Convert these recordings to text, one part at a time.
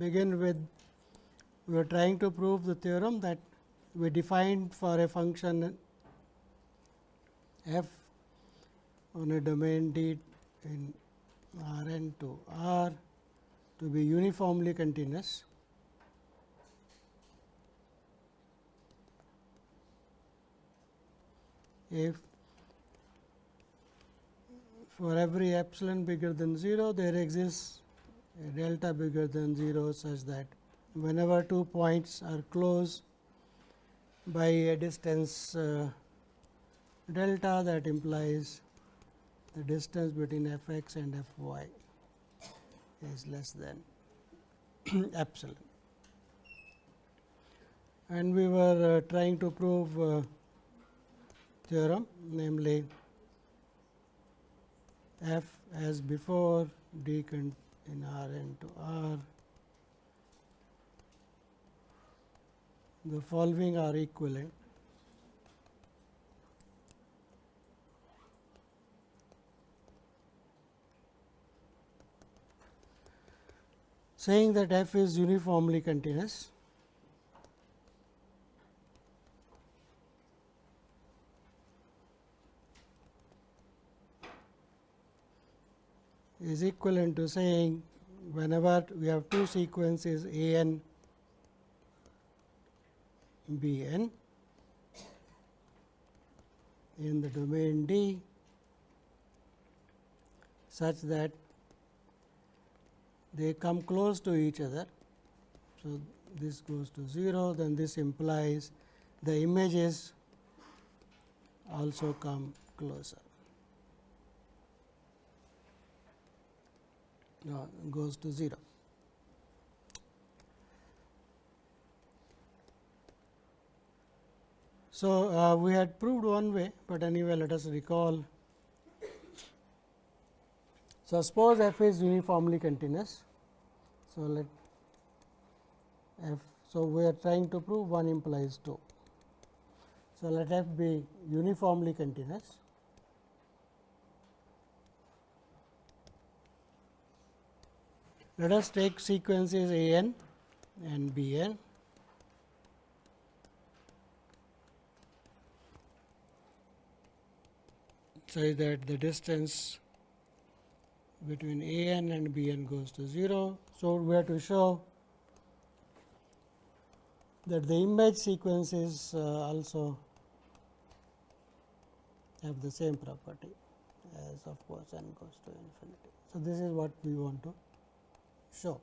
begin with, we are trying to prove the theorem that we defined for a function f on a domain D in R n to R to be uniformly continuous. If for every epsilon bigger than 0, there exists a delta bigger than 0, such that whenever two points are close by a distance delta, that implies the distance between f x and f y is less than epsilon. And we were trying to prove theorem, namely f as before d in R n to R. The following are equivalent. Saying that f is uniformly continuous, is equivalent to saying whenever we have two sequences a n b n in the domain D, such that they come close to each other. So, this goes to 0, then this implies the images also come closer. Goes to 0. So, we had proved one way, but anyway let us recall. So, suppose f is uniformly continuous. So, let f. So, we are trying to prove 1 implies 2. So, let f be uniformly continuous. Let us take sequences a n and b n. Such that the distance between a n and b n goes to 0. So, we have to show that the image sequences also have the same property as of course n goes to infinity. So, this is what we want to show.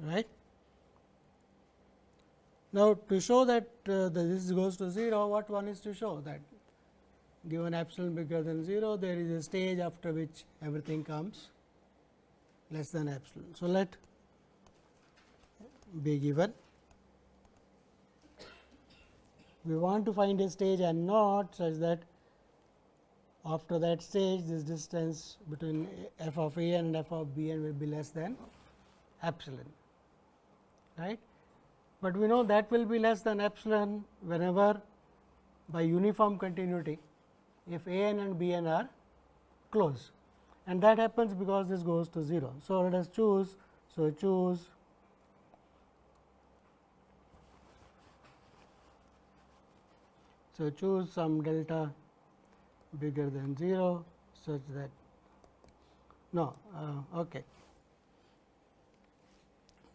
Right. Now, to show that this goes to 0, what one is to show? That given epsilon bigger than 0, there is a stage after which everything comes less than epsilon. So, let be given. We want to find a stage n naught, such that after that stage this distance between f of a n and f of b n will be less than epsilon. Right. But we know that will be less than epsilon whenever by uniform continuity if a n and b n are close, and that happens because this goes to 0. So, let us choose. So, choose some delta bigger than 0, such that no okay.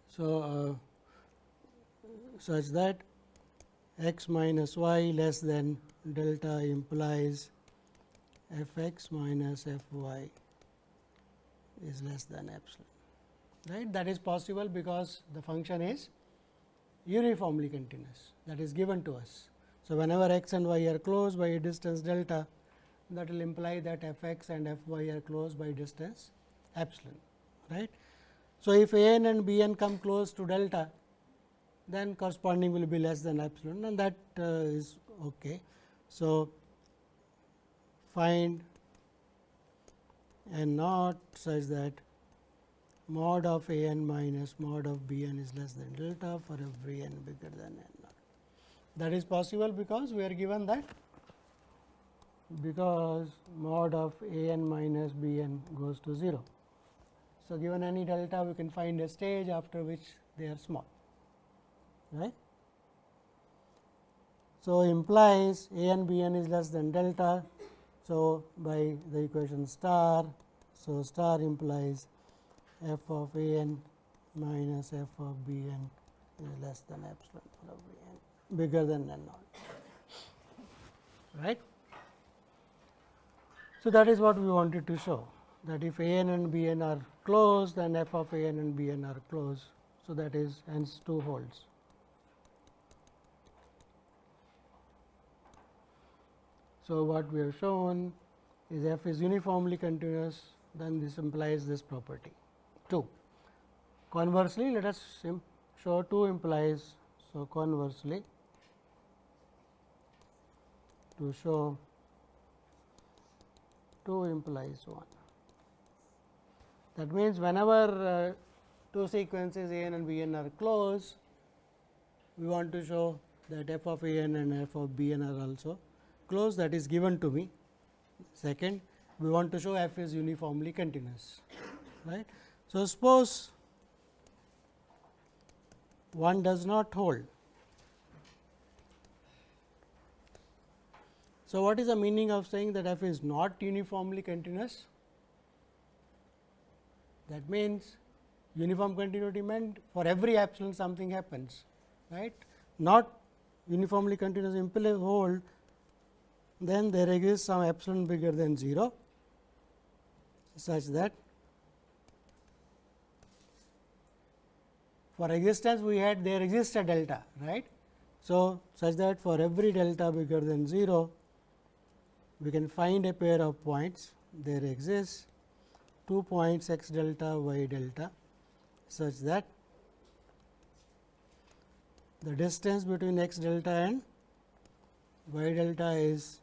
So, such that x minus y less than delta implies f x minus f y is less than epsilon. Right? That is possible because the function is uniformly continuous, that is given to us. So, whenever x and y are close by a distance delta, that will imply that f x and f y are close by distance epsilon. Right? So, if a n and b n come close to delta, then corresponding will be less than epsilon, and that is okay. So, find n naught such that mod of a n minus mod of b n is less than delta for every n bigger than n naught. That is possible because we are given that because mod of a n minus b n goes to 0. So, given any delta we can find a stage after which they are small, right. So, implies a n b n is less than delta. So, by the equation star, so star implies f of a n minus f of b n is less than epsilon of b n, bigger than n naught, right. So, that is what we wanted to show, that if a n and b n are closed, then f of a n and b n are closed. So, that is hence 2 holds. So, what we have shown is f is uniformly continuous, then this implies this property 2. Conversely, let us show 2 implies. So, conversely, to show 2 implies 1. That means, whenever 2 sequences a n and b n are close, we want to show that f of a n and f of b n are also close, that is given to me. Second, we want to show f is uniformly continuous, right. So, suppose one does not hold. So, what is the meaning of saying that f is not uniformly continuous? That means, uniform continuity meant for every epsilon something happens, right. Not uniformly continuous implies hold, then there exists some epsilon bigger than 0, such that for existence we had there exists a delta, right. So, such that for every delta bigger than 0, we can find a pair of points, there exists 2 points x delta y delta, such that the distance between x delta and y delta is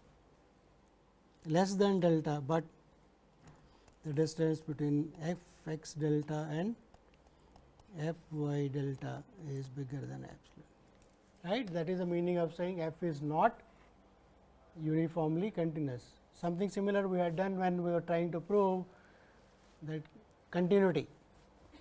less than delta, but the distance between f x delta and f y delta is bigger than epsilon, right. That is the meaning of saying f is not uniformly continuous. Something similar we had done when we were trying to prove that continuity,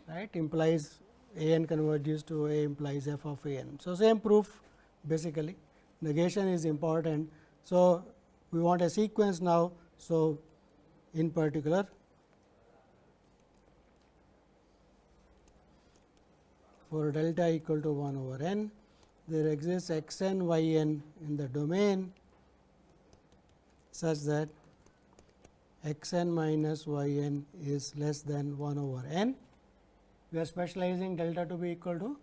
right, implies a n converges to a implies f of a n. So, same proof basically, negation is important. So, we want a sequence now. So, in particular for delta equal to 1 over n, there exists x n y n in the domain such that x n minus y n is less than 1 over n. We are specializing delta to be equal to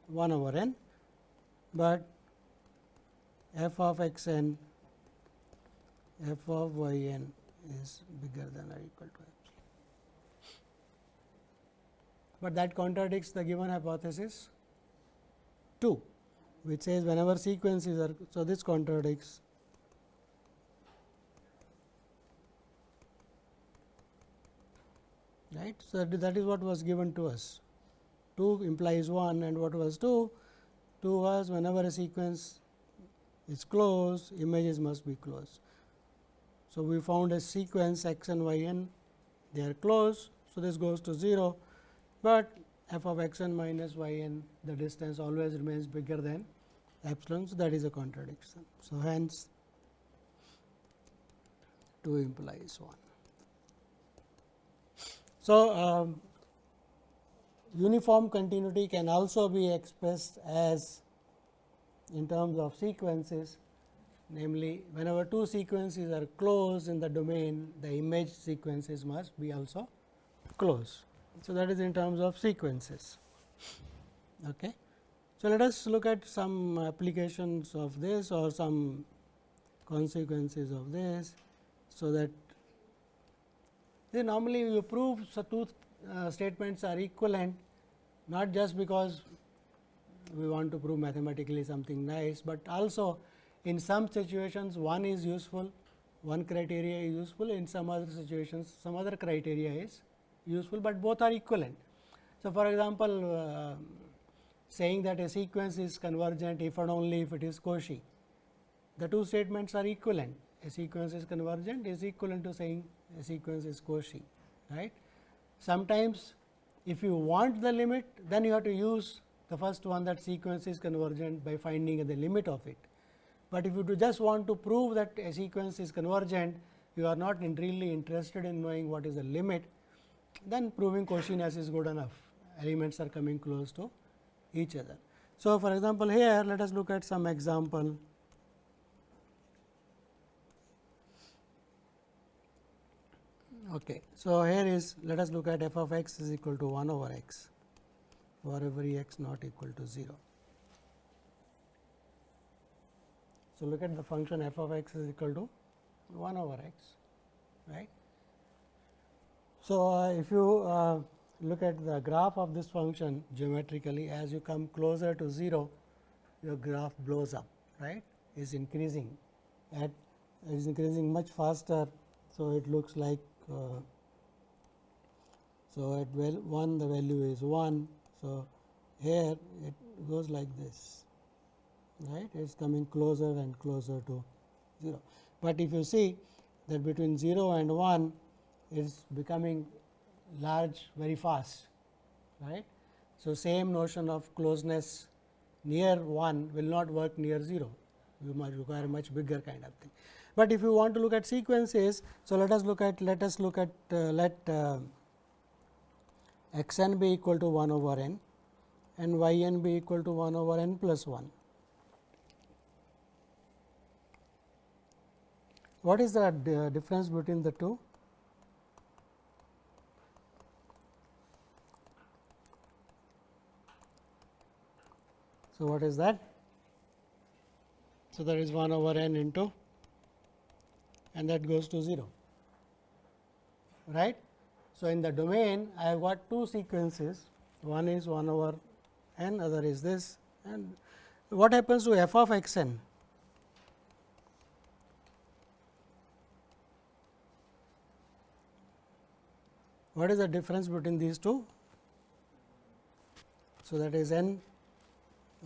1 over n, but f of x n, f of y n is bigger than or equal to epsilon. But that contradicts the given hypothesis 2, which says whenever sequences are. So, this contradicts right. So, that is what was given to us. 2 implies 1 and what was 2? 2 was whenever a sequence is closed, images must be closed. So, we found a sequence x and y n, they are closed. So, this goes to 0, but f of x n minus y n, the distance always remains bigger than epsilon. So, that is a contradiction. So, hence 2 implies 1. So, uniform continuity can also be expressed as in terms of sequences, namely whenever 2 sequences are closed in the domain, the image sequences must be also closed. So, that is in terms of sequences. Okay. So, let us look at some applications of this or some consequences of this. So, that normally you prove so 2 statements are equivalent, not just because we want to prove mathematically something nice, but also in some situations one is useful, one criteria is useful, in some other situations some other criteria is useful, but both are equivalent. So, for example, saying that a sequence is convergent if and only if it is Cauchy, the 2 statements are equivalent. a sequence is convergent is equivalent to saying a sequence is Cauchy, right. Sometimes if you want the limit, then you have to use the first one, that sequence is convergent, by finding the limit of it. But if you do just want to prove that a sequence is convergent, you are not really interested in knowing what is the limit, then proving Cauchiness is good enough. Elements are coming close to each other. So, for example, here let us look at some example. Okay. So, here is, let us look at f of x is equal to 1 over x for every x not equal to 0. So, look at the function f of x is equal to 1 over x, right. So, if you look at the graph of this function geometrically, as you come closer to 0, your graph blows up, right, is increasing much faster. So, it looks like so at 1 the value is 1. So, here it goes like this, right, it is coming closer and closer to 0. But if you see that between 0 and 1 it is becoming large very fast, right. So, same notion of closeness near 1 will not work near 0, you might require a much bigger kind of thing. But if you want to look at sequences, so let us look at let x n be equal to 1 over n and y n be equal to 1 over n plus 1. What is the difference between the two? So, what is that? So, that is 1 over n into, and that goes to 0, right. So, in the domain I have got two sequences, one is 1 over n, other is this, and what happens to f of x n? What is the difference between these two? So, that is n,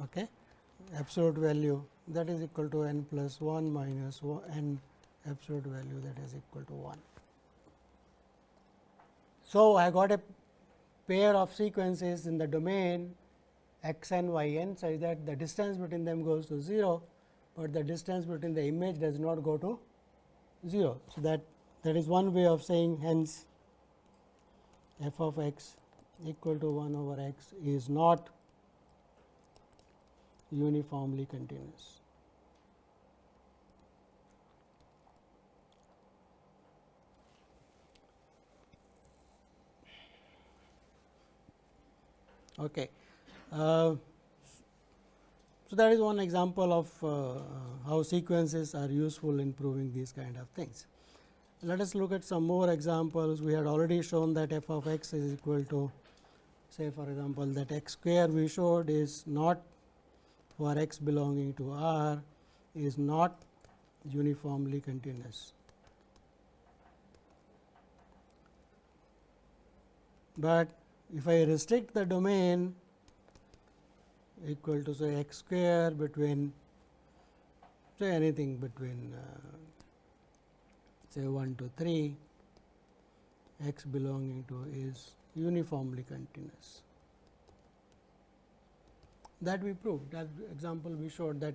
okay, absolute value, that is equal to n plus 1 minus n absolute value, that is equal to 1. So, I got a pair of sequences in the domain x n y n such that the distance between them goes to 0, but the distance between the image does not go to 0. So, that is one way of saying, hence f of x equal to 1 over x is not uniformly continuous. Okay. So, that is one example of how sequences are useful in proving these kind of things. Let us look at some more examples. We had already shown that f of x is equal to, say for example, that x square we showed is not, for x belonging to R, is not uniformly continuous. But if I restrict the domain equal to, say, x square between, say, anything between say 1 to 3, x belonging to is uniformly continuous. That we proved, that example we showed that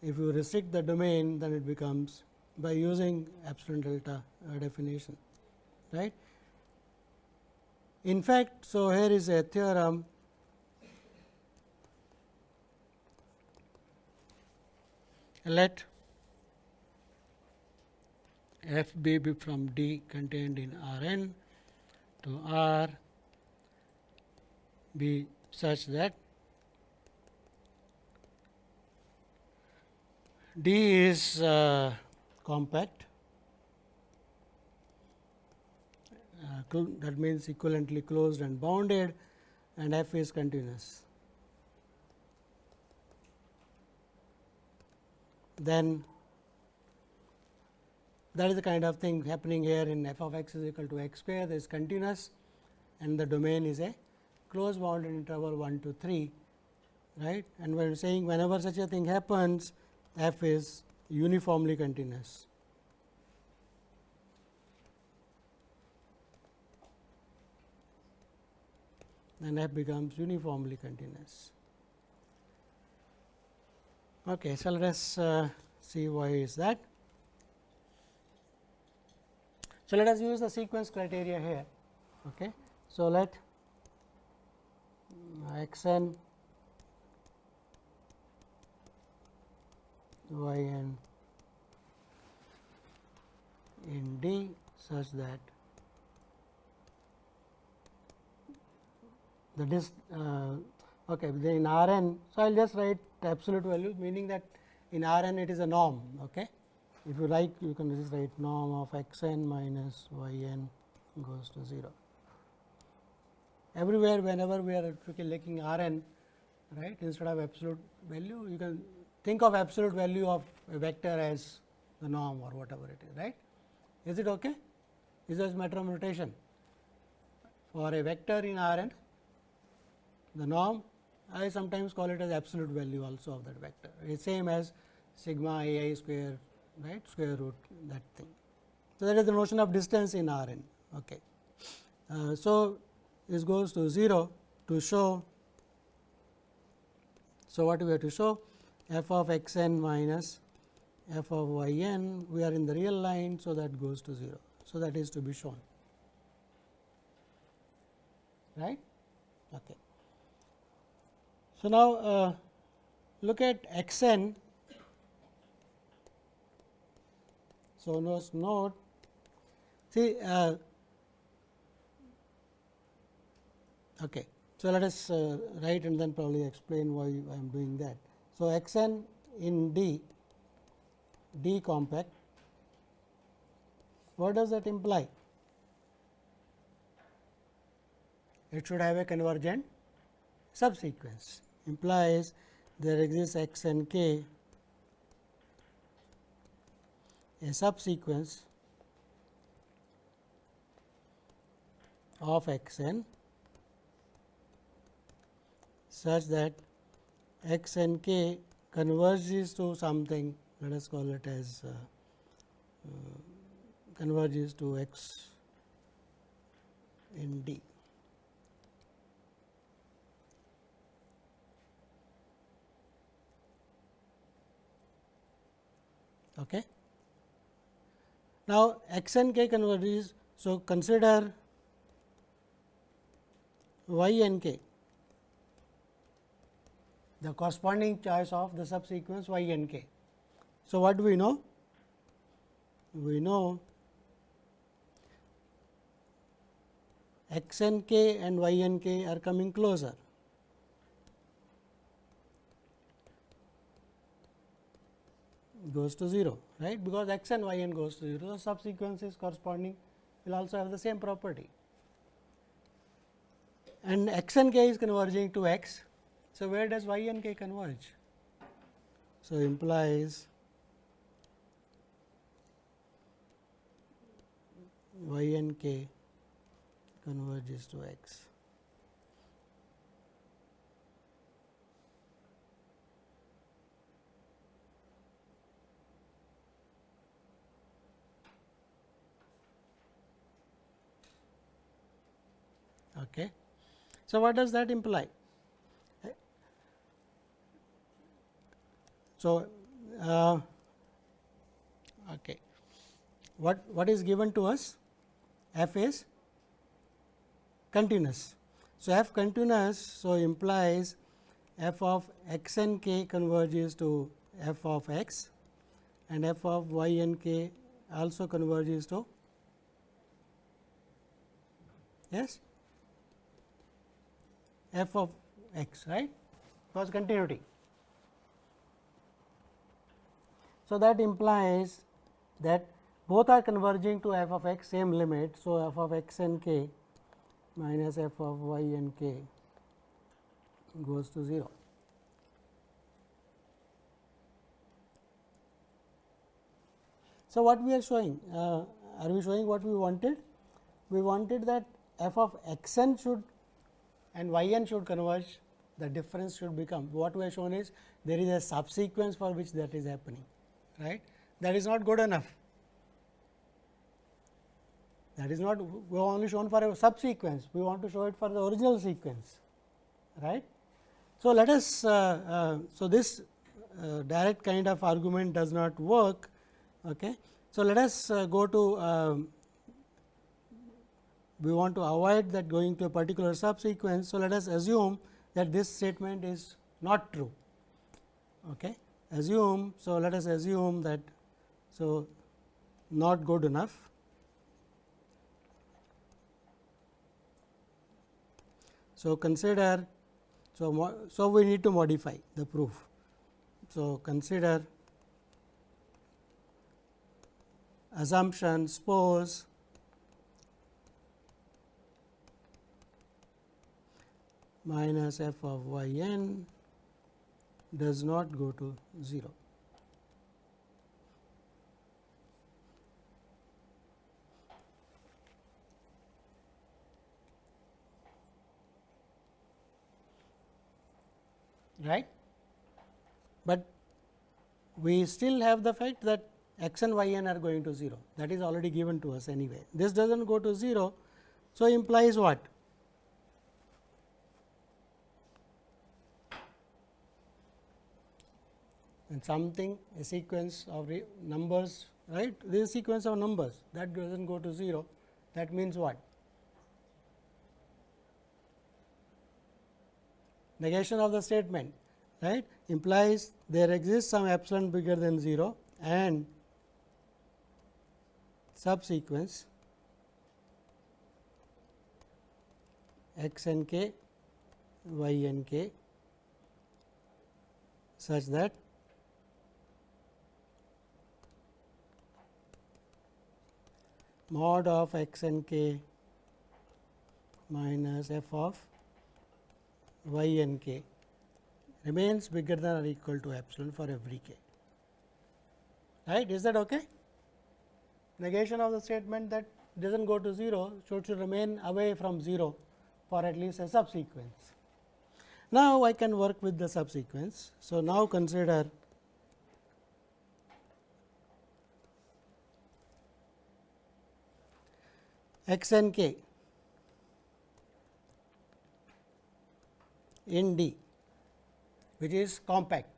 if you restrict the domain, then it becomes, by using epsilon delta definition, right. In fact, so here is a theorem let f be from D contained in R n to R be such that D is compact, that means equivalently closed and bounded, and f is continuous. Then that is the kind of thing happening here in f of x is equal to x square, that is continuous, and the domain is a closed bounded interval 1 to 3, right. And we are saying whenever such a thing happens, f is uniformly continuous, then f becomes uniformly continuous. Okay, so let us see why is that. So, let us use the sequence criteria here. Okay. So, let x n y n in D such that the okay, then in R n. So, I will just write absolute value, meaning that in R n it is a norm. Okay. If you like, you can just write norm of x n minus y n goes to 0. Everywhere, whenever we are looking R n, right, instead of absolute value, you can think of absolute value of a vector as the norm or whatever it is, right. Is it okay? Is this matter of notation? For a vector in R n, the norm, I sometimes call it as absolute value also of that vector. It is same as sigma a I square, right, square root that thing. So, that is the notion of distance in R n. Okay. So, this goes to 0 to show. So, what we have to show? F of x n minus f of y n, we are in the real line. So, that goes to 0. So, that is to be shown, right. Okay. So, now look at x n. So, note see okay. So, let us write and then probably explain why I am doing that. So, x n in D compact, what does that imply? It should have a convergent subsequence, implies there exists x n k, a subsequence of x n such that x n k converges to something, let us call it as converges to x in D. Okay. Now, x n k converges. So, consider y n k, the corresponding choice of the subsequence y n k. So, what do we know? We know x n k and y n k are coming closer. Goes to 0, right, because x and y n goes to 0. The subsequences corresponding will also have the same property, and x n k is converging to x. So, where does y n k converge? So, implies y n k converges to x. Okay. So, what does that imply? So, okay. What is given to us? F is continuous. So, f continuous, so implies f of x n k converges to f of x, and f of y n k also converges to, yes, f of x, right, because continuity. So, that implies that both are converging to f of x, same limit. So, f of x n k minus f of y n k goes to 0. So, what we are showing? Are we showing what we wanted? We wanted that f of x n should and y n should converge, the difference should become. What we have shown is there is a subsequence for which that is happening, right. That is not good enough. That is not, we have only shown for a subsequence, we want to show it for the original sequence, right. So, let us, so this direct kind of argument does not work. Okay. So, let us go to, we want to avoid that going to a particular subsequence. So, let us assume that this statement is not true. Okay. Assume, so let us assume that, so not good enough. So, consider, so we need to modify the proof. So, consider assumption, suppose minus f of y n does not go to 0. Right, but we still have the fact that x and y n are going to 0, that is already given to us anyway. This does not go to 0. So, implies what? And something, a sequence of numbers, right, this is a sequence of numbers that does not go to 0, that means what? Negation of the statement, right, implies there exists some epsilon bigger than 0 and subsequence x n k y n k such that mod of x n k minus f of y n k remains bigger than or equal to epsilon for every k. Right? Is that okay? Negation of the statement that does not go to 0 should remain away from 0 for at least a subsequence. Now, I can work with the subsequence. So, now consider x n k in D, which is compact,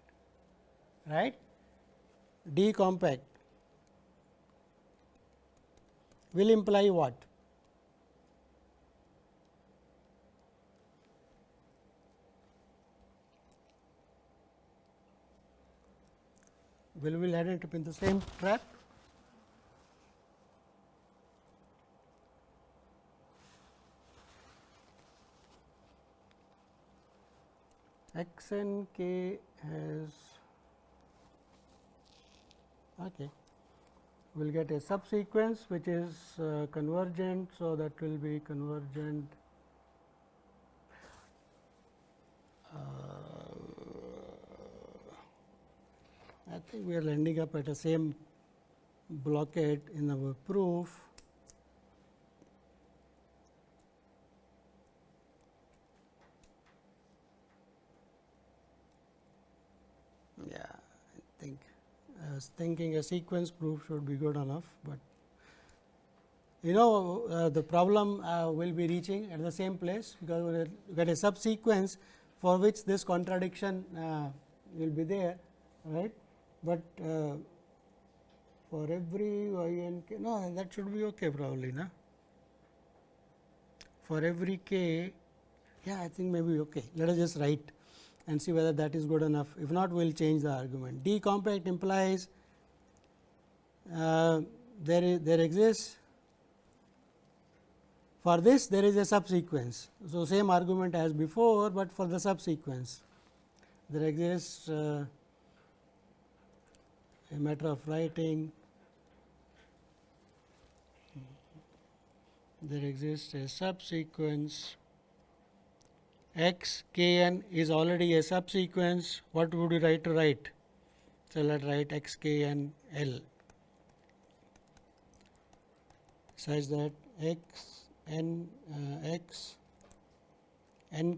right. D compact will imply what? Will we land it up in the same trap? X n k has, okay, we will get a subsequence which is convergent. So, that will be convergent I think we are ending up at the same blockade in our proof. Yeah, I was thinking a sequence proof should be good enough, but the problem will be reaching at the same place, because we will get a subsequence for which this contradiction will be there, right. But for every y n k, no, that should be okay probably, no? For every k, yeah, I think maybe okay. Let us just write and see whether that is good enough. If not, we will change the argument. D compact implies there exists, for this there is a subsequence. So, same argument as before, but for the subsequence there exists a matter of writing, there exists a subsequence x k n is already a subsequence. What would you write to write? So, let us write x k n L such that x n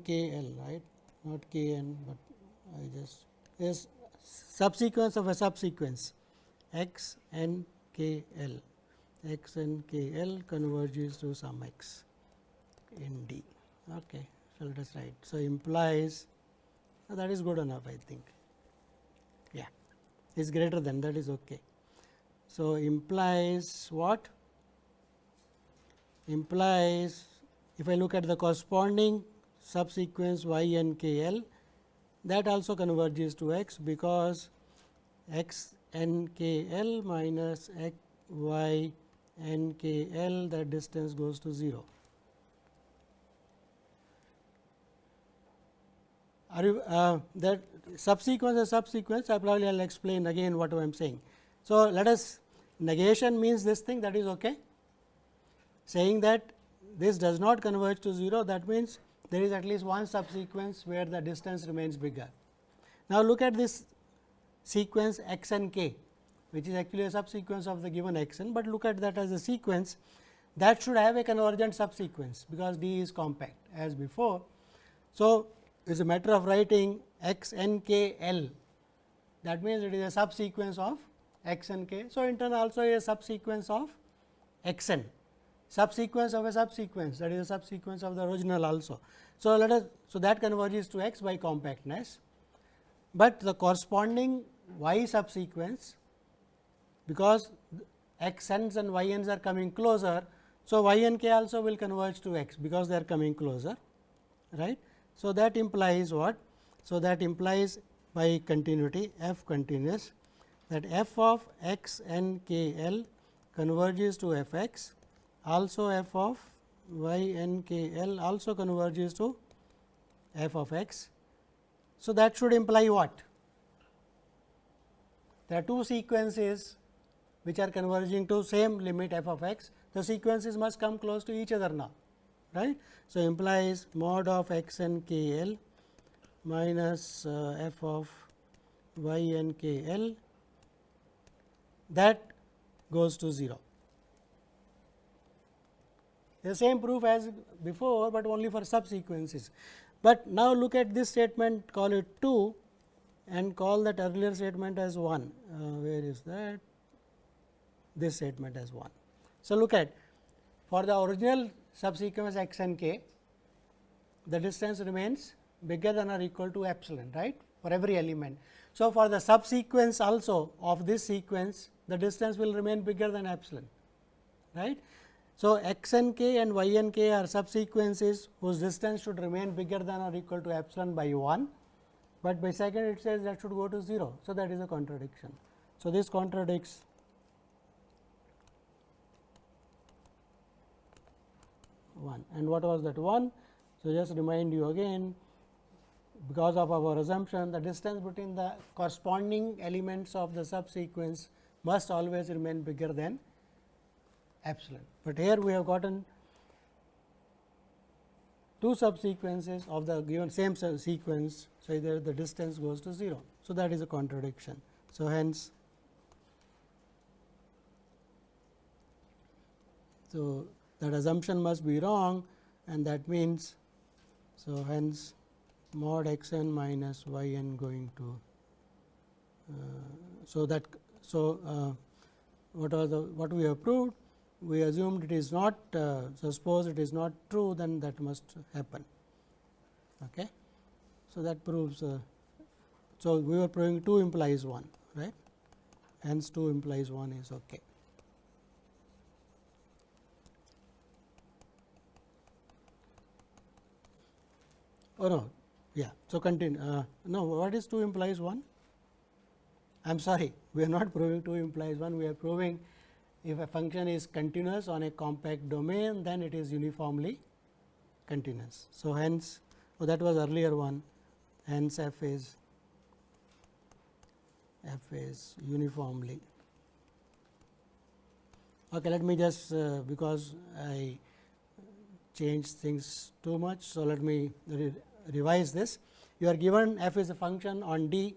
k L, right, not k n, but I just is subsequence of a subsequence x n k L x n k l converges to some x in D. Okay. So, let us write. So, implies that is good enough, I think. Yeah, is greater than, that is okay. So, implies what? Implies, if I look at the corresponding subsequence y n k l, that also converges to x, because x n k l minus x y n k l, that distance goes to 0. Are you that subsequence is subsequence? I probably will explain again what I am saying. So, let us, negation means this thing, that is okay. Saying that this does not converge to 0, that means there is at least one subsequence where the distance remains bigger. Now, look at this sequence x n k, which is actually a subsequence of the given x n, but look at that as a sequence that should have a convergent subsequence, because D is compact as before. So, it is a matter of writing x n k l, that means it is a subsequence of x n k. So, in turn also a subsequence of x n, subsequence of a subsequence, that is a subsequence of the original also. So, let us, so that converges to x by compactness, but the corresponding y subsequence, because x n's and y n's are coming closer. So, y n k also will converge to x, because they are coming closer, right. So, that implies what? So, that implies by continuity f continuous, that f of x n k l converges to f x, also f of y n k l also converges to f of x. So, that should imply what? There are two sequences which are converging to same limit f of x, the sequences must come close to each other now, right. So, implies mod of x n k l minus f of y n k l, that goes to 0. The same proof as before, but only for subsequences. But now, look at this statement, call it 2 and call that earlier statement as 1. Where is that? This statement as 1. So, look at, for the original subsequence x n k, the distance remains bigger than or equal to epsilon, right, for every element. So, for the subsequence also of this sequence, the distance will remain bigger than epsilon, right. So, x n k and y n k are subsequences whose distance should remain bigger than or equal to epsilon by 1, but by second it says that should go to 0. So, that is a contradiction. So, this contradicts one. And what was that one? So, just remind you again, because of our assumption, the distance between the corresponding elements of the subsequence must always remain bigger than epsilon. But here we have gotten two subsequences of the given same sequence. So, either the distance goes to 0. So, that is a contradiction. So, hence, so that assumption must be wrong, and that means, so hence mod x n minus y n going to, so that, so what was the, what we have proved? We assumed it is not, so suppose it is not true, then that must happen. Okay. So, that proves, so we were proving 2 implies 1, right, hence 2 implies 1 is okay. Oh no, yeah. So, continue, no, what is 2 implies 1? I am sorry, we are not proving 2 implies 1, we are proving if a function is continuous on a compact domain, then it is uniformly continuous. So, hence, oh, that was earlier one, hence f is uniformly. Okay, let me just because I changed things too much. So, let me revise this. You are given f is a function on D,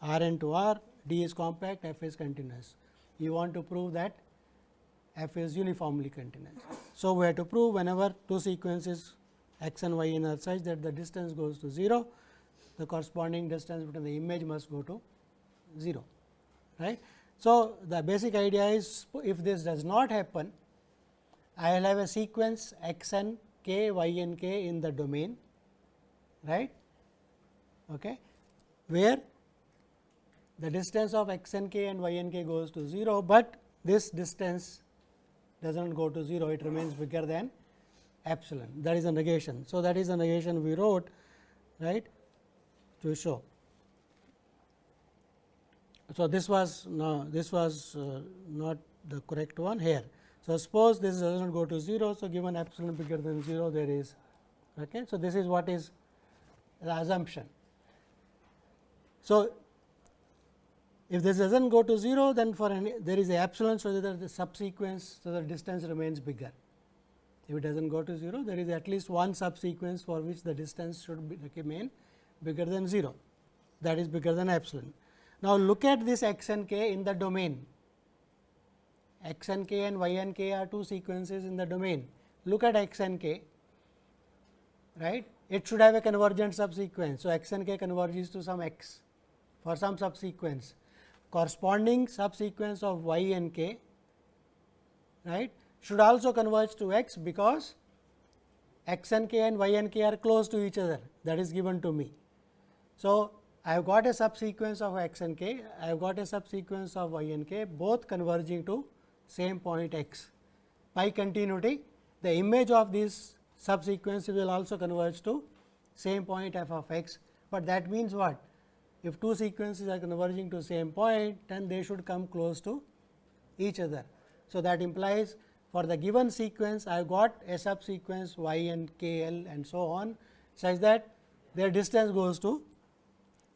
R n to R, D is compact, f is continuous. You want to prove that f is uniformly continuous. So, we have to prove whenever two sequences x and y n are such that the distance goes to 0, the corresponding distance between the image must go to 0, right. So, the basic idea is if this does not happen, I will have a sequence x n k, y n k in the domain, right, okay, where the distance of x n k and y n k goes to 0, but this distance does not go to 0, it remains bigger than epsilon, that is a negation. So, that is the negation we wrote, right, to show. So, this was not the correct one here. So, suppose this does not go to 0. So, given epsilon bigger than 0, there is okay. So, this is what is the assumption. So, if this does not go to 0, then for any there is a epsilon. So, that the subsequence, so the distance remains bigger. If it does not go to 0, there is at least one subsequence for which the distance should remain bigger than 0, that is bigger than epsilon. Now, look at this x n k in the domain. X n k and y n k are two sequences in the domain. Look at x n k, right. It should have a convergent subsequence. So, x n k converges to some x for some subsequence. Corresponding subsequence of y n k, right, should also converge to x, because x n k and y n k are close to each other, that is given to me. So, I have got a subsequence of x n k, I have got a subsequence of y n k, both converging to same point x. By continuity, the image of this subsequence will also converge to same point f of x, but that means what? If two sequences are converging to same point, then they should come close to each other. So, that implies for the given sequence, I have got a subsequence y and k l and so on, such that their distance goes to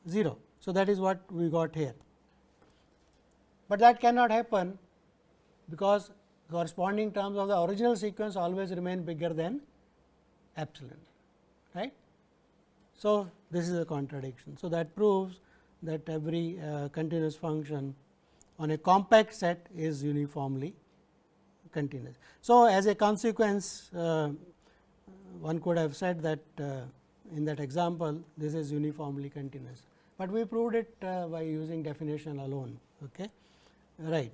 0. So, that is what we got here, but that cannot happen, because corresponding terms of the original sequence always remain bigger than epsilon, right. So, this is a contradiction. So, that proves that every continuous function on a compact set is uniformly continuous. So, as a consequence, one could have said that in that example this is uniformly continuous, but we proved it by using definition alone. Okay. Right.